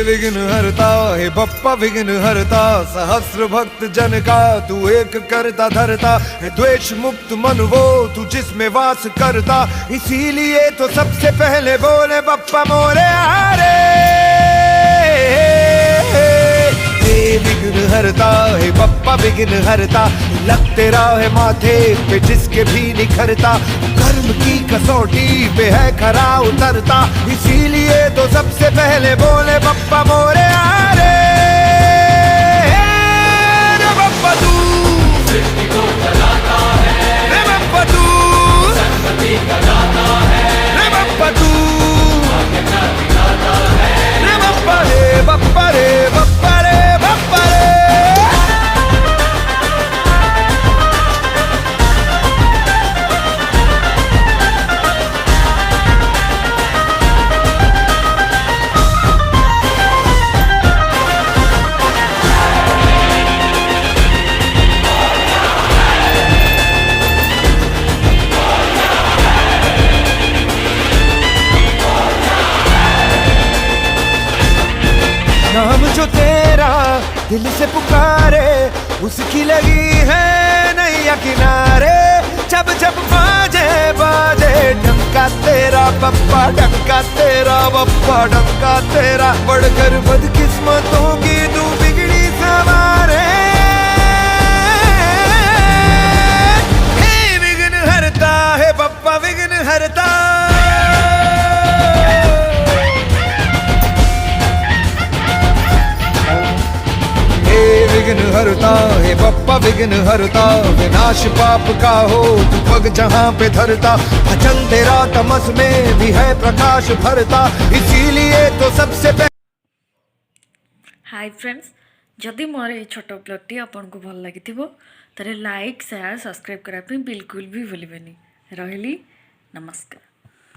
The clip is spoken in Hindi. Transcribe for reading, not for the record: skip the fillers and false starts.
विघ्न हरता हे बप्पा विघ्न हरता, सहस्र भक्त जन का तू एक करता धरता है। द्वेष मुक्त मन वो तू जिसमें वास करता, इसीलिए तो सबसे पहले बोले बप्पा मोरे हारे। विघ्न हरता है बप्पा विघ्न हरता, लग तेरा है माथे पे जिसके भी निखरता, कर्म की कसौटी पे है खरा उतरता, इसीलिए तो सबसे पहले बोले बप्पा मोरे हारे। रे बप्पा तू सृष्टि को चलाता है, रे बप्पा तू संपत्ति का दाता है, रे बप्पा तू भाग्य का विधाता है, रे बप्पा रे बप्पा रे बप्पा रे बप्पा रे। नाम जो तेरा दिल से पुकारे, उसकी लगी है नैया किनारे। जब जब बाजे बाजे डंका तेरा बप्पा, डंका तेरा बप्पा, डंका तेरा, बढ़कर बदकिस्मतों की तू बिगड़ी सवारे। हे विघ्न हरता है बप्पा विघ्न हरता, विघ्न हरता हे बप्पा विघ्न हरता, विनाश पाप का हो तू पग जहाँ पे धरता, भजन तेरा तमस में भी है प्रकाश भरता, इसीलिए तो सबसे हाय फ्रेंड्स, जदि मोर ये छोट ब्लॉगटी आपको भल लगी तारे लाइक शेयर सब्सक्राइब करने बिल्कुल भी भूलें। रही नमस्कार।